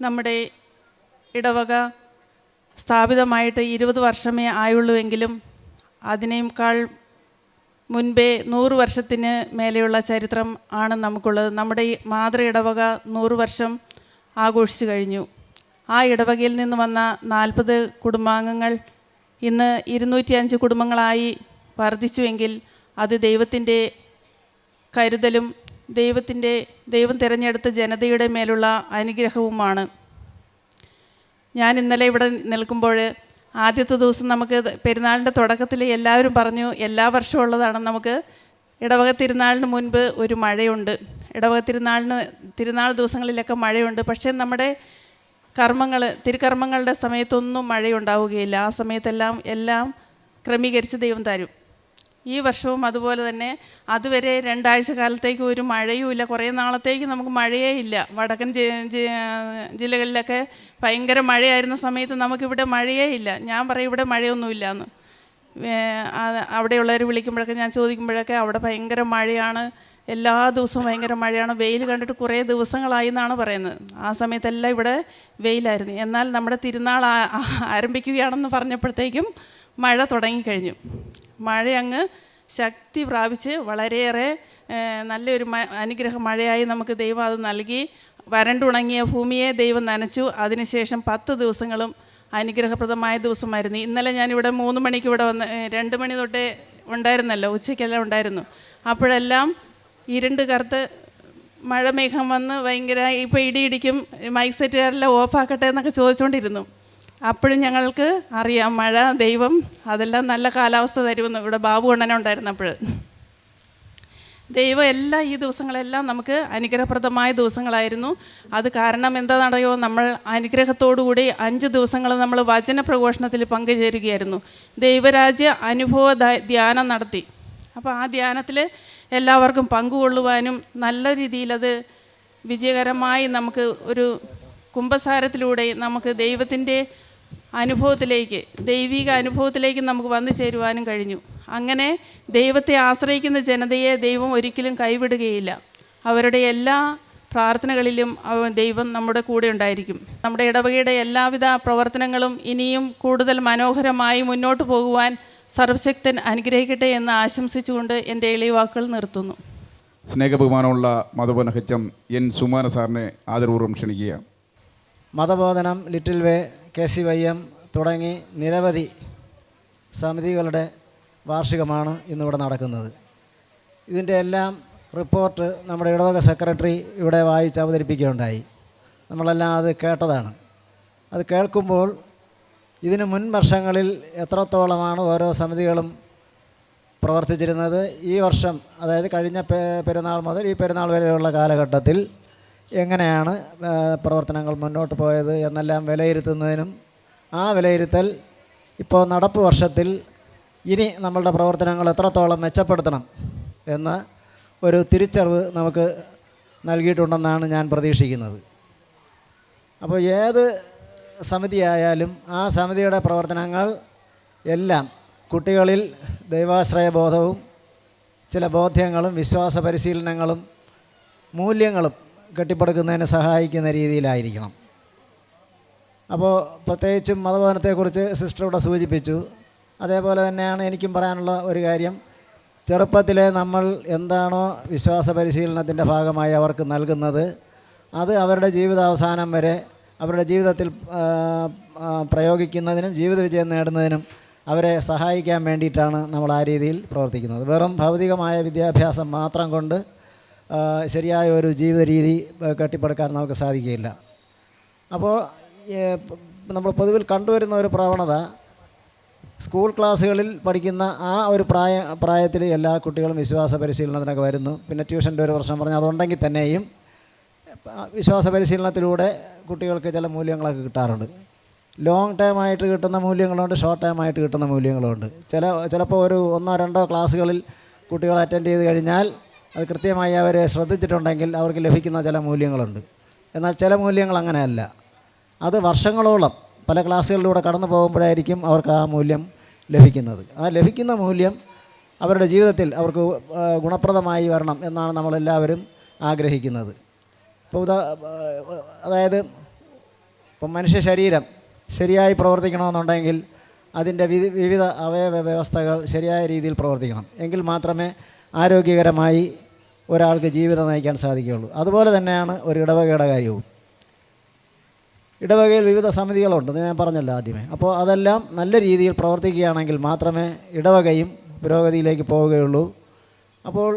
[SPEAKER 5] നമ്മുടെ ഇടവക സ്ഥാപിതമായിട്ട് 20 വർഷമേ ആയുള്ളൂവെങ്കിലും അതിനേക്കാൾ മുൻപേ 100 വർഷത്തിന് മേലെയുള്ള ചരിത്രം ആണ് നമുക്കുള്ളത്. നമ്മുടെ ഈ മാതൃ ഇടവക 100 വർഷം ആഘോഷിച്ചു കഴിഞ്ഞു. ആ ഇടവകയിൽ നിന്ന് വന്ന 40 കുടുംബാംഗങ്ങൾ ഇന്ന് 205 കുടുംബങ്ങളായി വർദ്ധിച്ചുവെങ്കിൽ അത് ദൈവത്തിൻ്റെ കരുതലും ദൈവം തിരഞ്ഞെടുത്ത ജനതയുടെ മേലുള്ള അനുഗ്രഹവുമാണ്. ഞാൻ ഇന്നലെ ഇവിടെ നിൽക്കുമ്പോൾ ആദ്യത്തെ ദിവസം നമുക്ക് പെരുന്നാളിൻ്റെ തുടക്കത്തിൽ എല്ലാവരും പറഞ്ഞു എല്ലാ വർഷവും ഉള്ളതാണ്, നമുക്ക് ഇടവക തിരുനാളിന് മുൻപ് ഒരു മഴയുണ്ട്, ഇടവക തിരുനാൾ ദിവസങ്ങളിലൊക്കെ മഴയുണ്ട്. പക്ഷേ നമ്മുടെ തിരുക്കർമ്മങ്ങളുടെ സമയത്തൊന്നും മഴയുണ്ടാവുകയില്ല. ആ സമയത്തെല്ലാം ക്രമീകരിച്ച് ദൈവം തരും. ഈ വർഷവും അതുപോലെ തന്നെ. അതുവരെ 2 ആഴ്ച കാലത്തേക്ക് ഒരു മഴയുമില്ല, കുറേ നാളത്തേക്ക് നമുക്ക് മഴയേ ഇല്ല. വടക്കൻ ജില്ലകളിലൊക്കെ ഭയങ്കര മഴയായിരുന്ന സമയത്ത് നമുക്കിവിടെ മഴയേ ഇല്ല. ഞാൻ പറയും ഇവിടെ മഴയൊന്നുമില്ല എന്ന്. അവിടെയുള്ളവർ വിളിക്കുമ്പോഴൊക്കെ ഞാൻ ചോദിക്കുമ്പോഴൊക്കെ അവിടെ ഭയങ്കര മഴയാണ്, എല്ലാ ദിവസവും ഭയങ്കര മഴയാണ്, വെയിൽ കണ്ടിട്ട് കുറേ ദിവസങ്ങളായി എന്നാണ് പറയുന്നത്. ആ സമയത്തെല്ലാം ഇവിടെ വെയിലായിരുന്നു. എന്നാൽ നമ്മുടെ തിരുനാൾ ആരംഭിക്കുകയാണെന്ന് പറഞ്ഞപ്പോഴത്തേക്കും മഴ തുടങ്ങിക്കഴിഞ്ഞു. മഴ അങ്ങ് ശക്തി പ്രാപിച്ച് വളരെയേറെ നല്ലൊരു അനുഗ്രഹ മഴയായി നമുക്ക് ദൈവം അത് നൽകി. വരണ്ടുണങ്ങിയ ഭൂമിയെ ദൈവം നനച്ചു. അതിനുശേഷം 10 ദിവസങ്ങളും അനുഗ്രഹപ്രദമായ ദിവസമായിരുന്നു. ഇന്നലെ ഞാനിവിടെ 3 മണിക്ക് ഇവിടെ വന്ന് 2 മണി തൊട്ടേ ഉണ്ടായിരുന്നല്ലോ, ഉച്ചയ്ക്കെല്ലാം ഉണ്ടായിരുന്നു. അപ്പോഴെല്ലാം ഇരുണ്ട് കറുത്ത് മഴമേഘം വന്ന് ഭയങ്കര ഇപ്പോൾ ഇടിയിടിക്കും, മൈക്ക് സെറ്റുകാരെല്ലാം ഓഫാക്കട്ടെ എന്നൊക്കെ ചോദിച്ചുകൊണ്ടിരുന്നു. അപ്പോഴും ഞങ്ങൾക്ക് അറിയാം മഴ ദൈവം അതെല്ലാം നല്ല കാലാവസ്ഥ തരുമെന്ന്. ഇവിടെ ബാബു അണ്ണനെ ഉണ്ടായിരുന്നു. അപ്പോൾ ദൈവം ഈ ദിവസങ്ങളെല്ലാം നമുക്ക് അനുഗ്രഹപ്രദമായ ദിവസങ്ങളായിരുന്നു. അത് കാരണം എന്താണെന്നറിയോ, നമ്മൾ അനുഗ്രഹത്തോടുകൂടി 5 ദിവസങ്ങൾ നമ്മൾ വചന പ്രഘോഷണത്തിൽ പങ്കുചേരുകയായിരുന്നു. ദൈവരാജ്യ അനുഭവ ധ്യാനം നടത്തി. അപ്പോൾ ആ ധ്യാനത്തിൽ എല്ലാവർക്കും പങ്കുകൊള്ളുവാനും നല്ല രീതിയിലത് വിജയകരമായി നമുക്ക് ഒരു കുമ്പസാരത്തിലൂടെ നമുക്ക് ദൈവത്തിൻ്റെ അനുഭവത്തിലേക്ക്, ദൈവിക അനുഭവത്തിലേക്ക് നമുക്ക് വന്നു ചേരുവാനും കഴിഞ്ഞു. അങ്ങനെ ദൈവത്തെ ആശ്രയിക്കുന്ന ജനതയെ ദൈവം ഒരിക്കലും കൈവിടുകയില്ല. അവരുടെ എല്ലാ പ്രാർത്ഥനകളിലും ദൈവം നമ്മുടെ കൂടെ ഉണ്ടായിരിക്കും. നമ്മുടെ ഇടവകയുടെ എല്ലാവിധ പ്രവർത്തനങ്ങളും ഇനിയും കൂടുതൽ മനോഹരമായി മുന്നോട്ട് പോകുവാൻ സർവശക്തൻ അനുഗ്രഹിക്കട്ടെ എന്ന് ആശംസിച്ചുകൊണ്ട് എൻ്റെ എളിയ വാക്കുകൾ നിർത്തുന്നു.
[SPEAKER 2] സ്നേഹബഹുമാനമുള്ള മതബോധന ഹെച്ചം എൻ സുമാന സാറിനെ ആദരപൂർവ്വം ക്ഷണിക്കുകയാണ്.
[SPEAKER 6] മതബോധനം, ലിറ്റിൽ വേ, KCYM തുടങ്ങി നിരവധി സമിതികളുടെ വാർഷികമാണ് ഇന്നിവിടെ നടക്കുന്നത്. ഇതിൻ്റെ എല്ലാം റിപ്പോർട്ട് നമ്മുടെ ഇടവക സെക്രട്ടറി ഇവിടെ വായിച്ച് അവതരിപ്പിക്കുകയുണ്ടായി. നമ്മളെല്ലാം അത് കേട്ടതാണ്. അത് കേൾക്കുമ്പോൾ ഇതിന് മുൻ വർഷങ്ങളിൽ എത്രത്തോളമാണ് ഓരോ സമിതികളും പ്രവർത്തിച്ചിരുന്നത്, ഈ വർഷം അതായത് കഴിഞ്ഞ പെരുന്നാൾ മുതൽ ഈ പെരുന്നാൾ വരെയുള്ള കാലഘട്ടത്തിൽ എങ്ങനെയാണ് പ്രവർത്തനങ്ങൾ മുന്നോട്ട് പോയത് എന്നെല്ലാം വിലയിരുത്തുന്നതിനും ആ വിലയിരുത്തൽ ഇപ്പോൾ നടപ്പ് വർഷത്തിൽ ഇനി നമ്മളുടെ പ്രവർത്തനങ്ങൾ എത്രത്തോളം മെച്ചപ്പെടുത്തണം എന്ന ഒരു തിരിച്ചറിവ് നമുക്ക് നൽകിയിട്ടുണ്ടെന്നാണ് ഞാൻ പ്രതീക്ഷിക്കുന്നത്. അപ്പോൾ ഏത് സമിതിയായാലും ആ സമിതിയുടെ പ്രവർത്തനങ്ങൾ എല്ലാം കുട്ടികളിൽ ദൈവാശ്രയബോധവും ചില ബോധ്യങ്ങളും വിശ്വാസ പരിശീലനങ്ങളും മൂല്യങ്ങളും കെട്ടിപ്പടുക്കുന്നതിന് സഹായിക്കുന്ന രീതിയിലായിരിക്കണം. അപ്പോൾ പ്രത്യേകിച്ചും മതബോധനത്തെക്കുറിച്ച് സിസ്റ്റർ ഇവിടെ സൂചിപ്പിച്ചു. അതേപോലെ തന്നെയാണ് എനിക്കും പറയാനുള്ള ഒരു കാര്യം. ചെറുപ്പത്തിലെ നമ്മൾ എന്താണോ വിശ്വാസ പരിശീലനത്തിൻ്റെ ഭാഗമായി അവർക്ക് നൽകുന്നത്, അത് അവരുടെ ജീവിതാവസാനം വരെ അവരുടെ ജീവിതത്തിൽ പ്രയോഗിക്കുന്നതിനും ജീവിത വിജയം നേടുന്നതിനും അവരെ സഹായിക്കാൻ വേണ്ടിയിട്ടാണ് നമ്മൾ ആ രീതിയിൽ പ്രവർത്തിക്കുന്നത്. വെറും ഭൗതികമായ വിദ്യാഭ്യാസം മാത്രം കൊണ്ട് ശരിയായ ഒരു ജീവിത രീതി കെട്ടിപ്പടുക്കാൻ നമുക്ക് സാധിക്കുകയില്ല. അപ്പോൾ നമ്മൾ പൊതുവിൽ കണ്ടുവരുന്ന ഒരു പ്രവണത, സ്കൂൾ ക്ലാസ്സുകളിൽ പഠിക്കുന്ന ആ ഒരു പ്രായത്തിൽ എല്ലാ കുട്ടികളും വിശ്വാസ പരിശീലനത്തിനൊക്കെ വരുന്നു. പിന്നെ ട്യൂഷൻ്റെ ഒരു പ്രശ്നം പറഞ്ഞാൽ അതുണ്ടെങ്കിൽ തന്നെയും വിശ്വാസ പരിശീലനത്തിലൂടെ കുട്ടികൾക്ക് ചില മൂല്യങ്ങളൊക്കെ കിട്ടാറുണ്ട്. ലോങ് ടേമായിട്ട് കിട്ടുന്ന മൂല്യങ്ങളുണ്ട്, ഷോർട്ട് ടേമായിട്ട് കിട്ടുന്ന മൂല്യങ്ങളുണ്ട്. ചിലപ്പോൾ ഒരു 1-2 ക്ലാസ്സുകളിൽ കുട്ടികൾ അറ്റൻഡ് ചെയ്ത് കഴിഞ്ഞാൽ അത് കൃത്യമായി അവർ ശ്രദ്ധിച്ചിട്ടുണ്ടെങ്കിൽ അവർക്ക് ലഭിക്കുന്ന ചില മൂല്യങ്ങളുണ്ട്. എന്നാൽ ചില മൂല്യങ്ങൾ അങ്ങനെയല്ല. അത് വർഷങ്ങളോളം പല ക്ലാസ്സുകളിലൂടെ കടന്നു പോകുമ്പോഴായിരിക്കും അവർക്ക് ആ മൂല്യം ലഭിക്കുന്നത്. ആ ലഭിക്കുന്ന മൂല്യം അവരുടെ ജീവിതത്തിൽ അവർക്ക് ഗുണപ്രദമായി വരണം എന്നാണ് നമ്മളെല്ലാവരും ആഗ്രഹിക്കുന്നത്. ഇപ്പോൾ അതായത് ഇപ്പം മനുഷ്യ ശരീരം ശരിയായി പ്രവർത്തിക്കണമെന്നുണ്ടെങ്കിൽ അതിൻ്റെ വിവിധ അവയവ വ്യവസ്ഥകൾ ശരിയായ രീതിയിൽ പ്രവർത്തിക്കണം. എങ്കിൽ മാത്രമേ ആരോഗ്യകരമായി ഒരാൾക്ക് ജീവിതം നയിക്കാൻ സാധിക്കുകയുള്ളൂ. അതുപോലെ തന്നെയാണ് ഒരു ഇടവകയുടെ കാര്യവും. ഇടവകയിൽ വിവിധ സമിതികളുണ്ട്, ഞാൻ പറഞ്ഞല്ലോ ആദ്യമേ. അപ്പോൾ അതെല്ലാം നല്ല രീതിയിൽ പ്രവർത്തിക്കുകയാണെങ്കിൽ മാത്രമേ ഇടവകയും പുരോഗതിയിലേക്ക് പോവുകയുള്ളൂ. അപ്പോൾ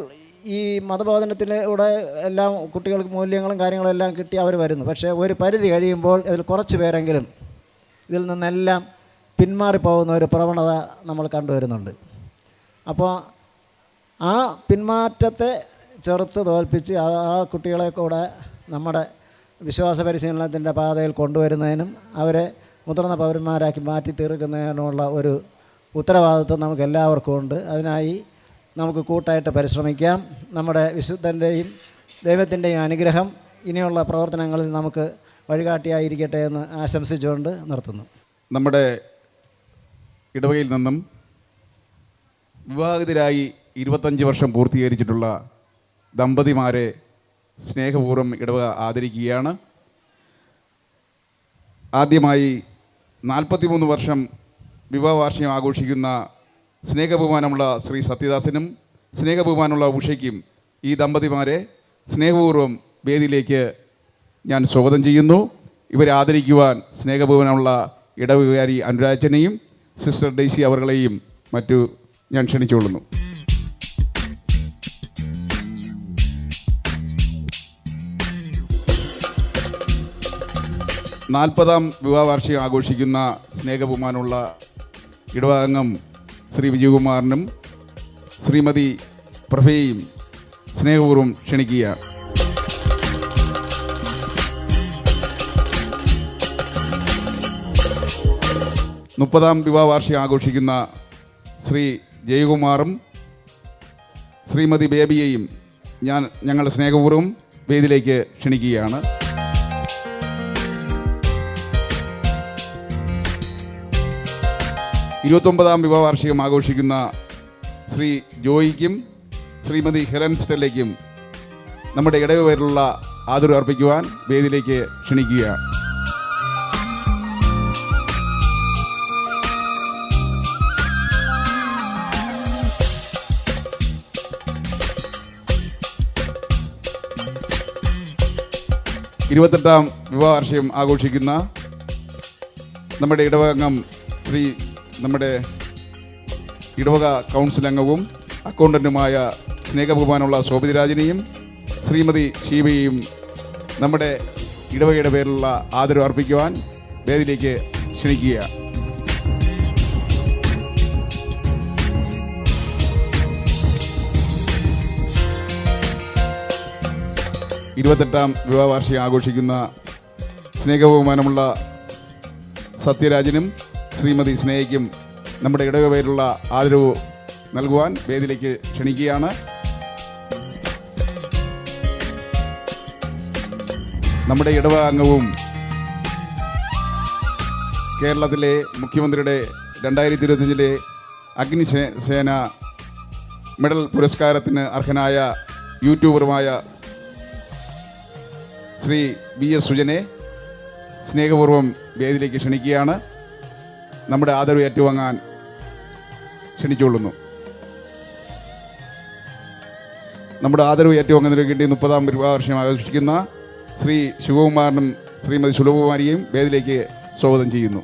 [SPEAKER 6] ഈ മതബോധനത്തിലൂടെ എല്ലാം കുട്ടികൾക്ക് മൂല്യങ്ങളും കാര്യങ്ങളും എല്ലാം കിട്ടി അവർ വരുന്നു. പക്ഷേ ഒരു പരിധി കഴിയുമ്പോൾ ഇതിൽ കുറച്ച് പേരെങ്കിലും ഇതിൽ നിന്നെല്ലാം പിന്മാറിപ്പോകുന്ന ഒരു പ്രവണത നമ്മൾ കണ്ടുവരുന്നുണ്ട്. അപ്പോൾ ആ പിന്മാറ്റത്തെ ചെറുത്ത് തോൽപ്പിച്ച് ആ കുട്ടികളെ കൂടെ നമ്മുടെ വിശ്വാസ പരിശീലനത്തിൻ്റെ പാതയിൽ കൊണ്ടുവരുന്നതിനും അവരെ മുതിർന്ന പൗരന്മാരാക്കി മാറ്റി തീർക്കുന്നതിനുള്ള ഒരു ഉത്തരവാദിത്വം നമുക്ക് എല്ലാവർക്കും ഉണ്ട്. അതിനായി നമുക്ക് കൂട്ടായിട്ട് പരിശ്രമിക്കാം. നമ്മുടെ വിശുദ്ധൻ്റെയും ദൈവത്തിൻ്റെയും അനുഗ്രഹം ഇനിയുള്ള പ്രവർത്തനങ്ങളിൽ നമുക്ക് വഴികാട്ടിയായിരിക്കട്ടെ എന്ന് ആശംസിച്ചുകൊണ്ട് നിർത്തുന്നു.
[SPEAKER 2] നമ്മുടെ ഇടവകയിൽ നിന്നും വിവാഹിതരായി 25 വർഷം പൂർത്തീകരിച്ചിട്ടുള്ള ദമ്പതിമാരെ സ്നേഹപൂർവ്വം ഇടവക ആദരിക്കുകയാണ്. ആദ്യമായി 43 വർഷം വിവാഹ വാർഷികം ആഘോഷിക്കുന്ന സ്നേഹബഹുമാനമുള്ള ശ്രീ സത്യദാസനും സ്നേഹബഹുമാനമുള്ള ഉഷയ്ക്കും ഈ ദമ്പതിമാരെ സ്നേഹപൂർവ്വം വേദിയിലേക്ക് ഞാൻ സ്വാഗതം ചെയ്യുന്നു. ഇവരെ ആദരിക്കുവാൻ സ്നേഹബഹുമാനമുള്ള ഇടവികാരി അനുരാജനെയും സിസ്റ്റർ ഡെയ്സി അവർകളെയും മറ്റു ഞാൻ ക്ഷണിച്ചുകൊള്ളുന്നു. 40ാം വിവാഹ വാർഷികം ആഘോഷിക്കുന്ന സ്നേഹബഹുമാനമുള്ള ഇടവകാംഗം ശ്രീ വിജയകുമാറിനും ശ്രീമതി പ്രഭയെയും സ്നേഹപൂർവ്വം ക്ഷണിക്കുകയാണ്. 30ാം വിവാഹ വാർഷികം ആഘോഷിക്കുന്ന ശ്രീ ജയകുമാറും ശ്രീമതി ബേബിയെയും ഞങ്ങൾ സ്നേഹപൂർവ്വം വേദിയിലേക്ക് ക്ഷണിക്കുകയാണ്. 29ാം വിവാഹ വാർഷികം ആഘോഷിക്കുന്ന ശ്രീ ജോയിക്കും ശ്രീമതി ഹെലൻ സ്റ്റെല്ലയ്ക്കും നമ്മുടെ ഇടവകയിലുള്ള ആദരവ് അർപ്പിക്കുവാൻ വേദിയിലേക്ക് ക്ഷണിക്കുകയാണ്. ഇരുപത്തെട്ടാം വിവാഹ വാർഷികം ആഘോഷിക്കുന്ന നമ്മുടെ ഇടവകാംഗം നമ്മുടെ ഇടവക കൗൺസിൽ അംഗവും അക്കൗണ്ടൻറ്റുമായ സ്നേഹബഹുമാനമുള്ള ശോഭിതരാജിനെയും ശ്രീമതി ഷീബയെയും നമ്മുടെ ഇടവകയുടെ പേരിലുള്ള ആദരവ് അർപ്പിക്കുവാൻ വേദിയിലേക്ക് ക്ഷണിക്കുക. ഇരുപത്തെട്ടാം വിവാഹ വാർഷികം ആഘോഷിക്കുന്ന സ്നേഹബഹുമാനമുള്ള സത്യരാജനും ശ്രീമതി സ്നേഹയ്ക്കും നമ്മുടെ ഇടവക പേരിലുള്ള ആദരവ് നൽകുവാൻ വേദിയിലേക്ക് ക്ഷണിക്കുകയാണ്. നമ്മുടെ ഇടവക അംഗവും കേരളത്തിലെ മുഖ്യമന്ത്രിയുടെ 2025 അഗ്നിസേന മെഡൽ പുരസ്കാരത്തിന് അർഹനായ യൂട്യൂബറുമായ ശ്രീ BS സുജനെ സ്നേഹപൂർവ്വം വേദിയിലേക്ക് ക്ഷണിക്കുകയാണ്. നമ്മുടെ ആദരവ് ഏറ്റുവാങ്ങാൻ ക്ഷണിച്ചുകൊള്ളുന്നു. നമ്മുടെ ആദരവ് ഏറ്റുവാങ്ങുന്നതിന് വേണ്ടി 30ാം വിവാഹ വാർഷികം ആഘോഷിക്കുന്ന ശ്രീ ശിവകുമാറിനും ശ്രീമതി സുലഭകുമാരിയെയും വേദിയിലേക്ക് സ്വാഗതം ചെയ്യുന്നു.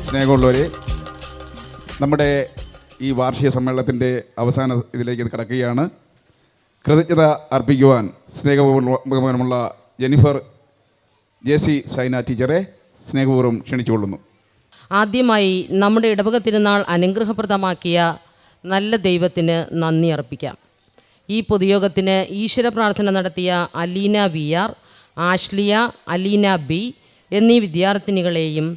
[SPEAKER 2] സ്നേഹമുള്ളവരെ, നമ്മുടെ ഈ വാർഷിക സമ്മേളനത്തിൻ്റെ അവസാന ഇതിലേക്ക് കടക്കുകയാണ്. കൃതജ്ഞത അർപ്പിക്കുവാൻ സ്നേഹബഹുമാനമുള്ള ജെന്നിഫർ JC സൈന ടീച്ചറെ സ്നേഹപൂർവ്വം ക്ഷണിച്ചുകൊള്ളുന്നു.
[SPEAKER 7] ആദ്യമായി നമ്മുടെ ഇടവക തിരുനാൾ അനുഗ്രഹപ്രദമാക്കിയ നല്ല ദൈവത്തിന് നന്ദി അർപ്പിക്കാം. ഈ പൊതുയോഗത്തിന് ഈശ്വര പ്രാർത്ഥന നടത്തിയ അലീന VR, ആഷ്ലിയ, അലീന B എന്നീ വിദ്യാർത്ഥിനികളെയും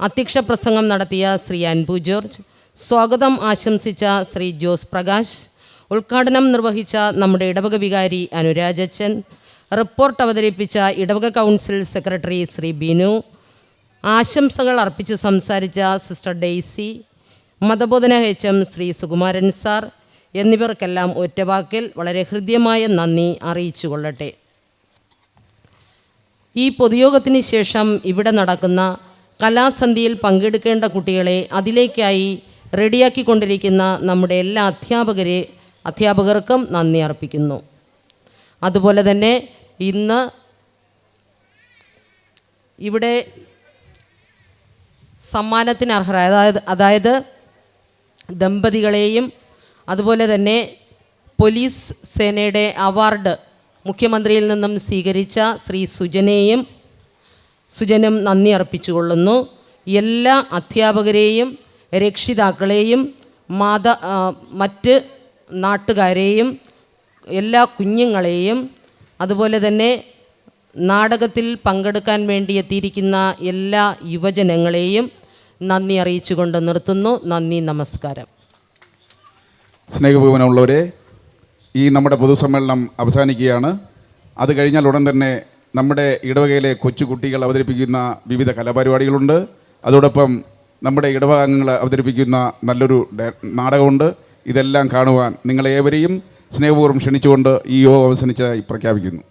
[SPEAKER 7] അധ്യക്ഷ പ്രസംഗം നടത്തിയ ശ്രീ അൻപു ജോർജ്, സ്വാഗതം ആശംസിച്ച ശ്രീ ജോസ് പ്രകാശ്, ഉദ്ഘാടനം നിർവഹിച്ച നമ്മുടെ ഇടവക വികാരി അനുരാജച്ചൻ, റിപ്പോർട്ട് അവതരിപ്പിച്ച ഇടവക കൗൺസിൽ സെക്രട്ടറി ശ്രീ ബിനു, ആശംസകൾ അർപ്പിച്ച് സംസാരിച്ച സിസ്റ്റർ ഡെയ്സി, മതബോധന HM ശ്രീ സുകുമാരൻ സാർ എന്നിവർക്കെല്ലാം ഒറ്റവാക്കിൽ വളരെ ഹൃദ്യമായ നന്ദി അറിയിച്ചു കൊള്ളട്ടെ. ഈ പൊതുയോഗത്തിന് ശേഷം ഇവിടെ നടക്കുന്ന കലാസന്ധ്യയിൽ പങ്കെടുക്കേണ്ട കുട്ടികളെ അതിലേക്കായി റെഡിയാക്കിക്കൊണ്ടിരിക്കുന്ന നമ്മുടെ എല്ലാ അധ്യാപകർക്കും നന്ദി അർപ്പിക്കുന്നു. അതുപോലെ തന്നെ ഇന്ന് ഇവിടെ സമ്മാനത്തിന് അർഹരായ അതായത് ദമ്പതികളെയും അതുപോലെ തന്നെ പോലീസ് സേനയുടെ അവാർഡ് മുഖ്യമന്ത്രിയിൽ നിന്നും സ്വീകരിച്ച ശ്രീ സുജനും നന്ദി അർപ്പിച്ചുകൊള്ളുന്നു. എല്ലാ അധ്യാപകരെയും രക്ഷിതാക്കളെയും മറ്റ് നാട്ടുകാരെയും എല്ലാ കുഞ്ഞുങ്ങളെയും അതുപോലെ തന്നെ നാടകത്തിൽ പങ്കെടുക്കാൻ വേണ്ടി എത്തിയിരിക്കുന്ന എല്ലാ യുവജനങ്ങളെയും നന്ദി അറിയിച്ചുകൊണ്ട് നിർത്തുന്നു. നന്ദി, നമസ്കാരം.
[SPEAKER 2] സ്നേഹഭൂവനമുള്ളവരെ, ഈ നമ്മുടെ പൊതുസമ്മേളനം അവസാനിക്കുകയാണ്. അത് കഴിഞ്ഞാൽ ഉടൻ തന്നെ നമ്മുടെ ഇടവകയിലെ കൊച്ചുകുട്ടികൾ അവതരിപ്പിക്കുന്ന വിവിധ കലാപരിപാടികളുണ്ട്. അതോടൊപ്പം നമ്മുടെ ഇടവക അംഗങ്ങൾ അവതരിപ്പിക്കുന്ന നല്ലൊരു നാടകമുണ്ട്. ഇതെല്ലാം കാണുവാൻ നിങ്ങളേവരെയും സ്നേഹപൂർവ്വം ക്ഷണിച്ചുകൊണ്ട് ഈ യോഗം അവസാനിച്ചതായി പ്രഖ്യാപിക്കുന്നു.